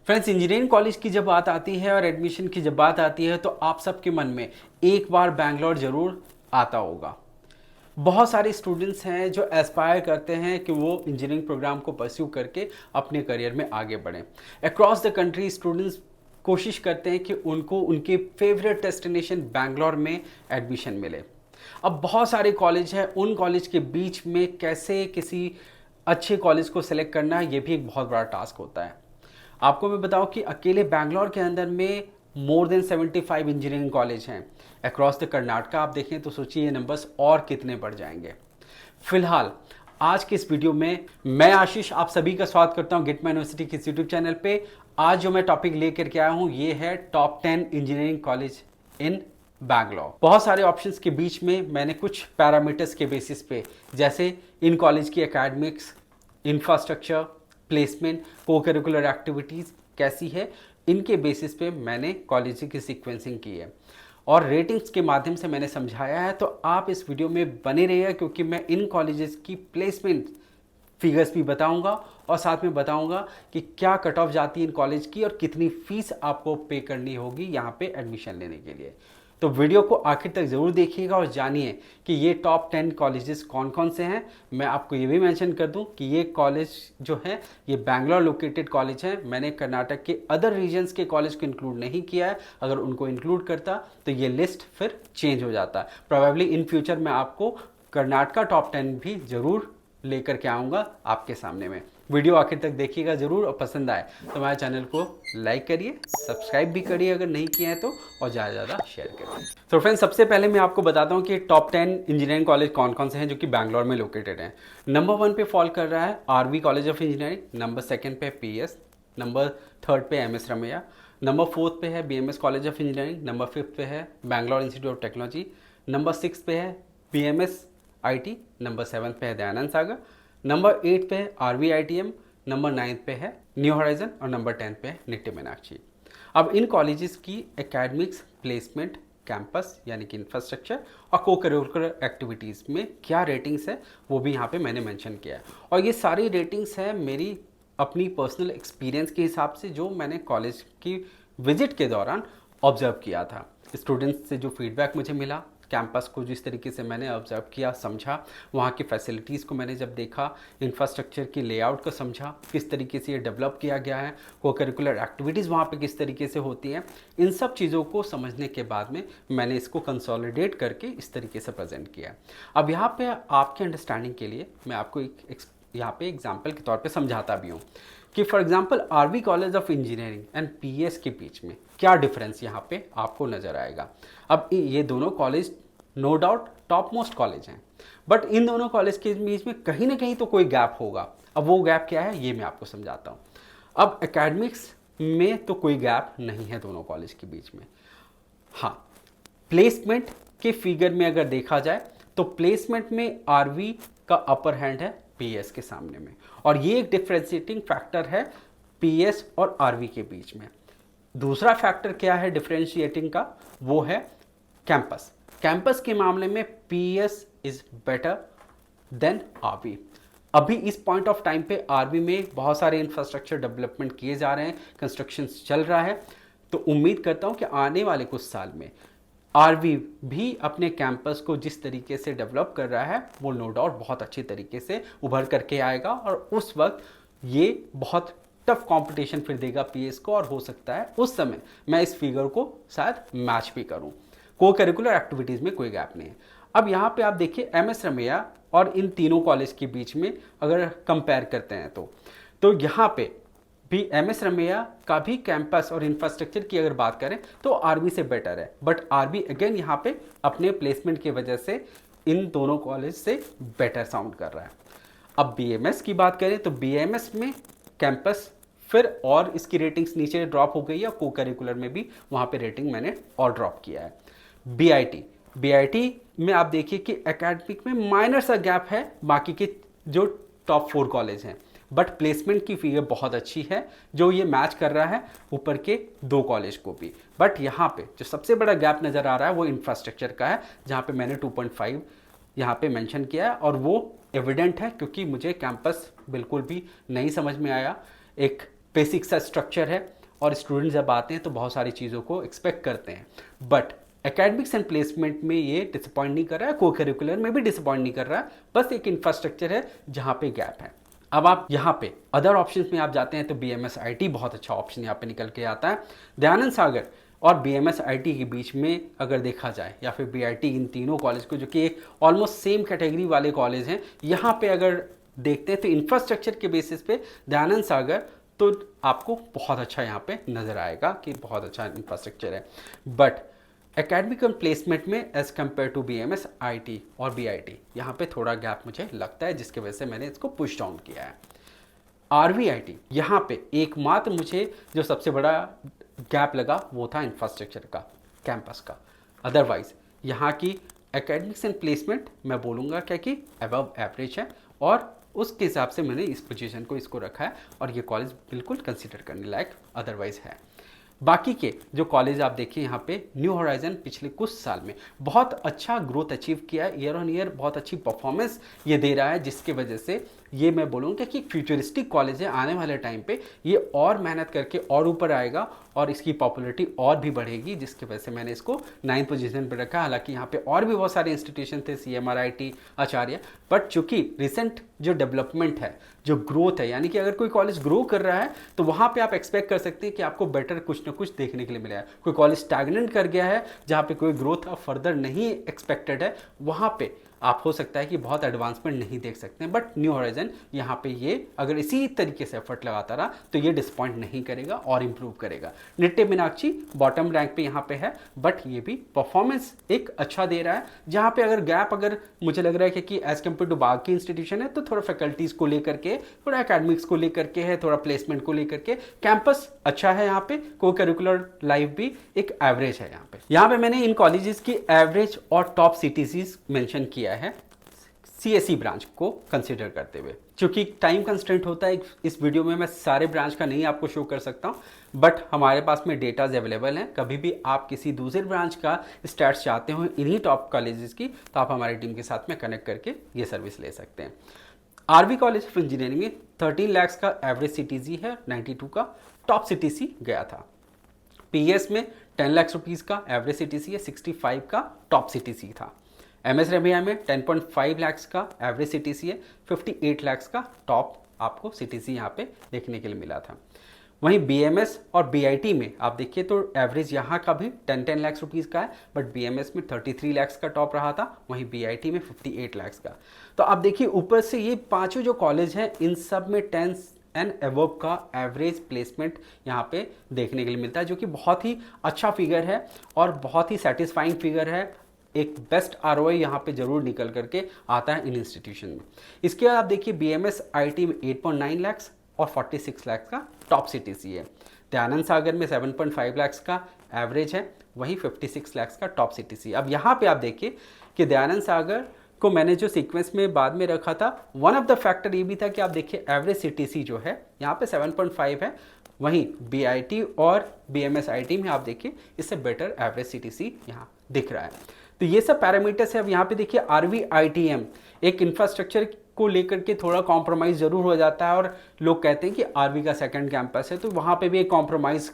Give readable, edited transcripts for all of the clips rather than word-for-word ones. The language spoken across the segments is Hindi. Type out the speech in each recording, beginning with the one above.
फ्रेंड्स, इंजीनियरिंग कॉलेज की जब बात आती है और एडमिशन की जब बात आती है तो आप सबके मन में एक बार बैंगलोर ज़रूर आता होगा। बहुत सारे स्टूडेंट्स हैं जो एस्पायर करते हैं कि वो इंजीनियरिंग प्रोग्राम को परस्यू करके अपने करियर में आगे बढ़ें। अक्रॉस द कंट्री स्टूडेंट्स कोशिश करते हैं कि उनको उनके फेवरेट डेस्टिनेशन बैंगलोर में एडमिशन मिले। अब बहुत सारे कॉलेज हैं, उन कॉलेज के बीच में कैसे किसी अच्छे कॉलेज को सेलेक्ट करना, ये भी एक बहुत बड़ा टास्क होता है। आपको मैं बताऊं कि अकेले बैंगलोर के अंदर में मोर देन 75 इंजीनियरिंग कॉलेज हैं। अक्रॉस द कर्नाटका आप देखें तो सोचिए ये नंबर्स और कितने बढ़ जाएंगे। फिलहाल आज के इस वीडियो में मैं आशीष आप सभी का स्वागत करता हूं गिटमा यूनिवर्सिटी के यूट्यूब चैनल पे। आज जो मैं टॉपिक लेकर के आया हूं ये है top 10 engineering college in Bangalore. बहुत सारे ऑप्शंस के बीच में मैंने कुछ पैरामीटर्स के बेसिस पे, जैसे इन कॉलेज की एकेडमिक्स, इंफ्रास्ट्रक्चर, प्लेसमेंट, को करिकुलर एक्टिविटीज़ कैसी है, इनके बेसिस पे मैंने कॉलेज की सीक्वेंसिंग की है और रेटिंग्स के माध्यम से मैंने समझाया है। तो आप इस वीडियो में बने रहिए क्योंकि मैं इन कॉलेजेस की प्लेसमेंट फिगर्स भी बताऊंगा और साथ में बताऊंगा कि क्या कट ऑफ जाती है इन कॉलेज की और कितनी फीस आपको पे करनी होगी यहाँ पे एडमिशन लेने के लिए। तो वीडियो को आखिर तक ज़रूर देखिएगा और जानिए कि ये टॉप 10 कॉलेजेस कौन कौन से हैं। मैं आपको ये भी मेंशन कर दूं कि ये कॉलेज जो है ये बैंगलोर लोकेटेड कॉलेज है। मैंने कर्नाटक के अदर रीजन्स के कॉलेज को इंक्लूड नहीं किया है। अगर उनको इंक्लूड करता तो ये लिस्ट फिर चेंज हो जाता। प्रोबेबली इन फ्यूचर मैं आपको कर्नाटका टॉप 10 भी ज़रूर लेकर के आऊँगा आपके सामने में। वीडियो आखिर तक देखिएगा ज़रूर और पसंद आए तो हमारे चैनल को लाइक करिए, सब्सक्राइब भी करिए अगर नहीं किया है तो, और ज़्यादा से ज़्यादा शेयर करिए। तो फ्रेंड्स, सबसे पहले मैं आपको बताता हूँ कि टॉप 10 इंजीनियरिंग कॉलेज कौन कौन से हैं जो कि बैंगलोर में लोकेटेड हैं। नंबर 1 पे फॉल कर रहा है RV college of engineering, number 2 पे पीएस, नंबर 3 पे एमएस रमैया, नंबर 4 पे है BMS college of engineering, number 5 पे है Bangalore institute of technology, number 6 पे है बीएमएस आईटी, नंबर 7 पे है दयानंद सागर, नंबर 8 पे है आरवी आईटीएम, नंबर 9 पे है न्यू हॉराइजन और नंबर 10 पे है निट्टे मीनाक्षी। अब इन कॉलेजेस की एकेडमिक्स, प्लेसमेंट, कैंपस यानी कि इंफ्रास्ट्रक्चर और को करिकुलर एक्टिविटीज़ में क्या रेटिंग्स है वो भी यहाँ पे मैंने मेंशन किया है। और ये सारी रेटिंग्स है मेरी अपनी पर्सनल एक्सपीरियंस के हिसाब से जो मैंने कॉलेज की विजिट के दौरान ऑब्जर्व किया था। स्टूडेंट्स से जो फीडबैक मुझे मिला, कैंपस को जिस तरीके से मैंने ऑब्जर्व किया, समझा, वहाँ की फैसिलिटीज़ को मैंने जब देखा, इंफ्रास्ट्रक्चर की लेआउट को समझा, किस तरीके से ये डेवलप किया गया है, को करिकुलर एक्टिविटीज़ वहाँ पे किस तरीके से होती हैं, इन सब चीज़ों को समझने के बाद में मैंने इसको कंसोलिडेट करके इस तरीके से प्रेजेंट किया। अब यहाँ पे आपके अंडरस्टैंडिंग के लिए मैं आपको यहाँ पे एग्जाम्पल के तौर पर समझाता भी हूँ कि for example RV college of engineering and PS के बीच में क्या डिफरेंस यहाँ पे आपको नज़र आएगा। अब ये दोनों college no doubt topmost college हैं, बट इन दोनों कॉलेज के बीच में कहीं ना कहीं तो कोई गैप होगा। अब वो गैप क्या है ये मैं आपको समझाता हूँ। अब एकेडमिक्स में तो कोई गैप नहीं है दोनों कॉलेज के बीच में। हाँ, प्लेसमेंट के फिगर में अगर देखा जाए तो प्लेसमेंट में आरवी का अपर हैंड है पीएस के सामने में, और ये एक डिफरेंशिएटिंग फैक्टर है पीएस और आरवी के बीच में। दूसरा फैक्टर क्या है डिफरेंशिएटिंग का, वो है कैंपस। कैंपस के मामले में PS is better than RV. अभी इस पॉइंट ऑफ टाइम पे आरवी में बहुत सारे इंफ्रास्ट्रक्चर डेवलपमेंट किए जा रहे हैं, कंस्ट्रक्शन चल रहा है, तो उम्मीद करता हूं कि आने वाले कुछ साल में आरवी भी अपने कैंपस को जिस तरीके से डेवलप कर रहा है वो नो डाउट बहुत अच्छे तरीके से उभर करके आएगा, और उस वक्त ये बहुत टफ कंपटीशन फिर देगा पीएस को, और हो सकता है उस समय मैं इस फिगर को शायद मैच भी करूं। को करिकुलर एक्टिविटीज़ में कोई गैप नहीं है। अब यहाँ पे आप देखिए एमएस रमैया और इन तीनों कॉलेज के बीच में अगर कंपेयर करते हैं तो यहाँ पे भी एमएस रमैया का भी कैंपस और इंफ्रास्ट्रक्चर की अगर बात करें तो आरवी से बेटर है, बट आरवी अगेन यहाँ पे अपने प्लेसमेंट की वजह से इन दोनों कॉलेज से बेटर साउंड कर रहा है। अब बीएमएस की बात करें तो बीएमएस में कैंपस फिर और इसकी रेटिंग्स नीचे ड्रॉप हो गई है, को करिकुलर में भी वहाँ पे रेटिंग मैंने और ड्रॉप किया है। बीआईटी में आप देखिए कि एकेडमिक में माइनर सा गैप है बाकी के जो टॉप 4 कॉलेज हैं, बट प्लेसमेंट की फिगर बहुत अच्छी है जो ये मैच कर रहा है ऊपर के 2 कॉलेज को भी। बट यहाँ पे जो सबसे बड़ा गैप नज़र आ रहा है वो इंफ्रास्ट्रक्चर का है, जहाँ पे मैंने 2.5 यहाँ पे मेंशन किया है, और वो एविडेंट है क्योंकि मुझे कैंपस बिल्कुल भी नहीं समझ में आया। एक बेसिक सा स्ट्रक्चर है, और स्टूडेंट जब आते हैं तो बहुत सारी चीज़ों को एक्सपेक्ट करते हैं, बट एकेडमिक्स एंड प्लेसमेंट में ये डिसअपॉइंट नहीं कर रहा है, को करिकुलर में भी डिसअपॉइंट नहीं कर रहा है, बस एक इंफ्रास्ट्रक्चर है जहाँ पे गैप है। अब आप यहाँ पे अदर ऑप्शंस में आप जाते हैं तो BMS IT बहुत अच्छा ऑप्शन यहाँ पे निकल के आता है। दयानंद सागर और BMS IT के बीच में अगर देखा जाए, या फिर BIT, इन तीनों कॉलेज को जो कि एक ऑलमोस्ट सेम कैटेगरी वाले कॉलेज हैं, यहाँ पे अगर देखते हैं तो इंफ्रास्ट्रक्चर के बेसिस पे दयानंद सागर तो आपको बहुत अच्छा यहाँ पे नज़र आएगा कि बहुत अच्छा इंफ्रास्ट्रक्चर है, बट एकेडमिक एंड प्लेसमेंट में as compared to BMS IT और BIT यहाँ पे थोड़ा गैप मुझे लगता है, जिसकी वजह से मैंने इसको पुश डाउन किया है। RVIT यहाँ पे एकमात्र मुझे जो सबसे बड़ा गैप लगा वो था इंफ्रास्ट्रक्चर का, कैंपस का। अदरवाइज यहाँ की एकेडमिक्स एंड प्लेसमेंट मैं बोलूँगा क्या कि अबव एवरेज है, और उसके हिसाब से मैंने इस पोजीशन को इसको रखा है, और ये कॉलेज बिल्कुल कंसिडर करने लायक अदरवाइज है। बाकी के जो कॉलेज आप देखिए यहाँ पे, न्यू होराइजन पिछले कुछ साल में बहुत अच्छा ग्रोथ अचीव किया है, ईयर ऑन ईयर बहुत अच्छी परफॉर्मेंस ये दे रहा है, जिसकी वजह से ये मैं बोलूँगा कि फ्यूचरिस्टिक कॉलेज है। आने वाले टाइम पे ये और मेहनत करके और ऊपर आएगा और इसकी पॉपुलैरिटी और भी बढ़ेगी, जिसकी वजह से मैंने इसको 9th पोजीशन पर रखा। हालांकि यहाँ पे और भी बहुत सारे इंस्टीट्यूशन थे, CMRIT, आचार्य, बट चूंकि रिसेंट जो डेवलपमेंट है, जो ग्रोथ है, यानी कि अगर कोई कॉलेज ग्रो कर रहा है तो वहाँ पे आप एक्सपेक्ट कर सकते हैं कि आपको बेटर कुछ ना कुछ देखने के लिए मिलेगा। कोई कॉलेज स्टैग्नेंट कर गया है जहाँ पे कोई ग्रोथ अब फर्दर नहीं एक्सपेक्टेड है, वहाँ पे आप हो सकता है कि बहुत एडवांसमेंट नहीं देख सकते हैं, बट न्यू होराइजन यहाँ पे ये अगर इसी तरीके से एफर्ट लगाता रहा तो ये डिसपॉइंट नहीं करेगा और इंप्रूव करेगा। निट्टे मीनाक्षी बॉटम रैंक पे यहाँ पे है, बट ये भी परफॉर्मेंस एक अच्छा दे रहा है। जहाँ पे अगर गैप अगर मुझे लग रहा है कि एज कम्पेयर टू बाकी इंस्टीट्यूशन है तो थोड़ा फैकल्टीज को लेकर के, थोड़ा एकेडमिक्स को लेकर के है, थोड़ा प्लेसमेंट को लेकर के, कैंपस अच्छा है यहाँ पे, को करिकुलर लाइफ भी एक एवरेज है। यहाँ पे मैंने इन कॉलेजेस की एवरेज और टॉप CTCs मेंशन किया है CSE ब्रांच को कंसीडर करते हुए। क्योंकि टाइम कंस्ट्रेंट होता है, इस वीडियो में मैं सारे ब्रांच का नहीं आपको शो कर सकता हूँ, बट हमारे पास में डेटाज अवेलेबल हैं। कभी भी आप किसी दूसरे ब्रांच का स्टैट्स चाहते हो इन्हीं टॉप कॉलेजेस की, तो आप हमारी टीम के साथ में कनेक्ट करके ये सर्विस ले सकते हैं। RV कॉलेज ऑफ इंजीनियरिंग में 13 लाख का एवरेज CTC है, 92 का टॉप CTC गया था। PS में 10 लाख रुपीज़ का एवरेज CTC है, 65 का टॉप CTC था। MS रमिया में 10.5 लाख का एवरेज CTC है, 58 लाख का टॉप आपको CTC यहाँ पे देखने के लिए मिला था। वहीं BMS और BIT में आप देखिए तो एवरेज यहाँ का भी 10 लाख रुपीज़ का है, बट BMS में 33 लाख का टॉप रहा था, वहीं BIT में 58 लाख का। तो आप देखिए ऊपर से ये पांचों जो कॉलेज हैं इन सब में 10 एंड अबव का एवरेज प्लेसमेंट यहाँ पे देखने के लिए मिलता है, जो कि बहुत ही अच्छा फिगर है और बहुत ही सेटिस्फाइंग फिगर है। एक बेस्ट ROI यहाँ पे जरूर निकल करके आता है इन इंस्टीट्यूशन में। इसके बाद आप देखिए BMS IT में 8.9 लाख और 46 लाख का टॉप CTC है। दयानंद सागर में 7.5 लाख का एवरेज है, वहीं 56 लाख का टॉप CTC। अब यहाँ पे आप देखिए कि दयानंद सागर को मैंने जो सीक्वेंस में बाद में रखा था, वन ऑफ द फैक्टर ये भी था कि आप देखिए एवरेज CTC जो है यहाँ पे 7.5 है, वहीं BIT और BMS IT में आप देखिए इससे बेटर एवरेज CTC यहाँ दिख रहा है। तो ये सब पैरामीटर्स है। अब यहाँ पे देखिए RVITM एक इंफ्रास्ट्रक्चर को लेकर के थोड़ा कॉम्प्रोमाइज़ जरूर हो जाता है, और लोग कहते हैं कि RV का सेकंड कैंपस है तो वहाँ पे भी एक कॉम्प्रोमाइज़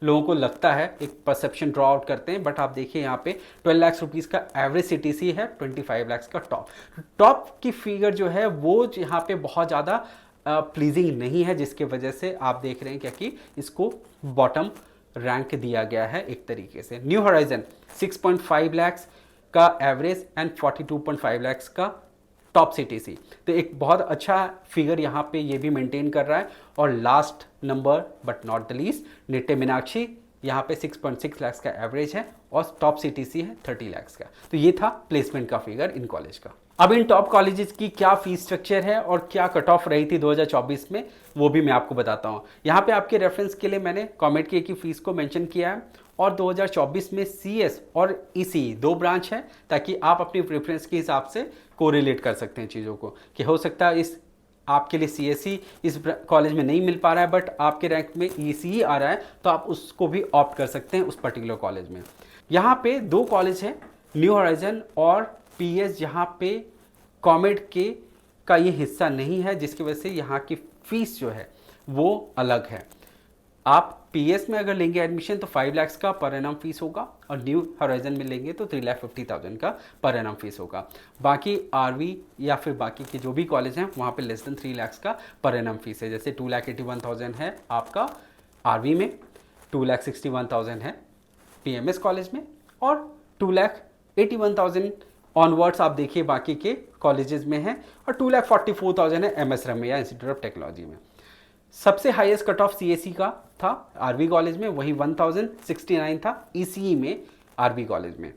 लोगों को लगता है, एक परसेप्शन ड्रॉ आउट करते हैं। बट आप देखिए यहाँ पे 12 लाख रुपीज़ का एवरेज CTC है, 25 लाख का टॉप की फिगर जो है वो यहाँ पे बहुत ज़्यादा प्लीजिंग नहीं है, जिसके वजह से आप देख रहे हैं क्या कि इसको बॉटम रैंक दिया गया है एक तरीके से। न्यू होराइजन 6.5 लाख का एवरेज एंड 42.5 लाख का टॉप CTC, तो एक बहुत अच्छा फिगर यहाँ पे ये भी मेंटेन कर रहा है। और last number but not the least, Nitte Meenakshi यहाँ पे 6.6 लाख का एवरेज है और टॉप CTC है 30 लाख का। तो ये था प्लेसमेंट का फिगर इन कॉलेज का। अब इन टॉप कॉलेजेस की क्या फीस स्ट्रक्चर है और क्या कट ऑफ रही थी 2024 में, वो भी मैं आपको बताता हूँ। यहाँ पे आपके रेफरेंस के लिए मैंने कमेंट की फीस को मेंशन किया है, और 2024 में CS और EC दो ब्रांच है, ताकि आप अपनी प्रेफरेंस के हिसाब से कोरिलेट कर सकते हैं चीज़ों को, कि हो सकता है इस आपके लिए CSE इस कॉलेज में नहीं मिल पा रहा है बट आपके रैंक में ECE आ रहा है, तो आप उसको भी ऑप्ट कर सकते हैं उस पर्टिकुलर कॉलेज में। यहाँ पे दो कॉलेज हैं, न्यू होराइजन और PS, जहाँ पे कॉमेड के का ये हिस्सा नहीं है, जिसकी वजह से यहाँ की फीस जो है वो अलग है। आप पीएस में अगर लेंगे एडमिशन तो 5 लाख का पर एनम फीस होगा, और न्यू हॉराइजन में लेंगे तो 3,50,000 का पर एनम फीस होगा। बाकी आरवी या फिर बाकी के जो भी कॉलेज हैं वहाँ पे लेस देन 3 लाख का पर एनम फीस है। जैसे 2,81,000 है आपका आरवी में, 2,61,000 है पीएमएस कॉलेज में, और 2,81,000 ऑनवर्ड्स आप देखिए बाकी के कॉलेजेस में है, और 2,44,000 है MS Ramaiah institute of technology में। सबसे हाईएस्ट कट ऑफ सीएससी का था आरवी कॉलेज में, वही 1069 था ईसीई में आरवी कॉलेज में।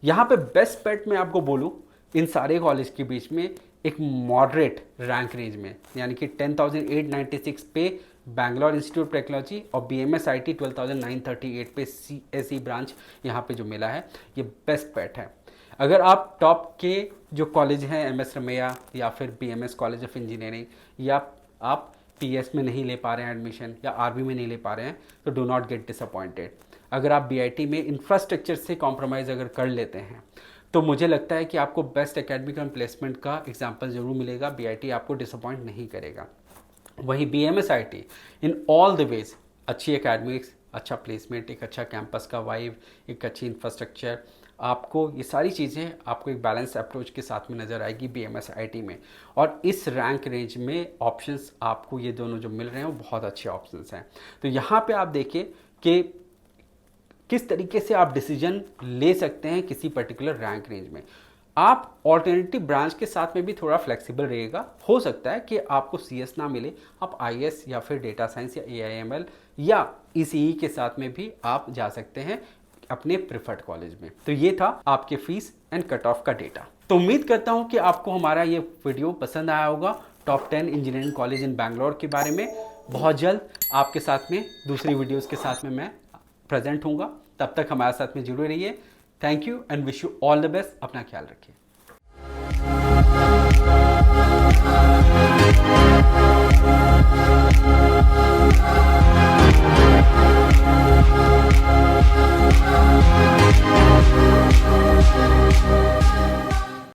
यहाँ पे बेस्ट बेट मैं आपको बोलूँ इन सारे कॉलेज के बीच में एक मॉडरेट रैंक रेंज में, यानी कि 10,896 पे बैंगलोर इंस्टीट्यूट ऑफ टेक्नोलॉजी और बीएमएस आईटी 12,938 पे सीएसई ब्रांच यहाँ पे जो मिला है, ये बेस्ट बेट है। अगर आप टॉप के जो कॉलेज हैं एमएस रमैया या फिर बीएमएस कॉलेज ऑफ इंजीनियरिंग, या आप पीएस में नहीं ले पा रहे हैं एडमिशन या आरवी में नहीं ले पा रहे हैं, तो डू नॉट गेट डिसअपॉइंटेड। अगर आप बीआईटी में इंफ्रास्ट्रक्चर से कॉम्प्रोमाइज़ अगर कर लेते हैं तो मुझे लगता है कि आपको बेस्ट एकेडमिक एंड प्लेसमेंट का एग्जाम्पल जरूर मिलेगा। बीआईटी आपको डिसअपॉइंट नहीं करेगा। वहीं BMS IT in all the ways अच्छी एकेडमिक्स, अच्छा प्लेसमेंट, एक अच्छा कैंपस का वाइब, एक अच्छी इंफ्रास्ट्रक्चर, आपको ये सारी चीज़ें आपको एक बैलेंस अप्रोच के साथ में नज़र आएगी बीएमएस आईटी में। और इस रैंक रेंज में ऑप्शंस आपको ये दोनों जो मिल रहे हैं वो बहुत अच्छे ऑप्शंस हैं। तो यहाँ पे आप देखिए कि किस तरीके से आप डिसीजन ले सकते हैं किसी पर्टिकुलर रैंक रेंज में। आप ऑल्टरनेटिव ब्रांच के साथ में भी थोड़ा फ्लेक्सिबल रहेगा। हो सकता है कि आपको सीएस ना मिले, आप आईएस या फिर डेटा साइंस या एआईएमएल या ईसीई के साथ में भी आप जा सकते हैं अपने प्रेफर्ड कॉलेज में। तो ये था आपके फीस एंड कट ऑफ का डेटा। तो उम्मीद करता हूँ कि आपको हमारा ये वीडियो पसंद आया होगा top 10 engineering college in Bangalore के बारे में। बहुत जल्द आपके साथ में दूसरी वीडियोज़ के साथ में मैं प्रेजेंट हूँगा। तब तक हमारे साथ में जुड़े रहिए। Thank you and wish you all the best. अपना ख्याल रखिए।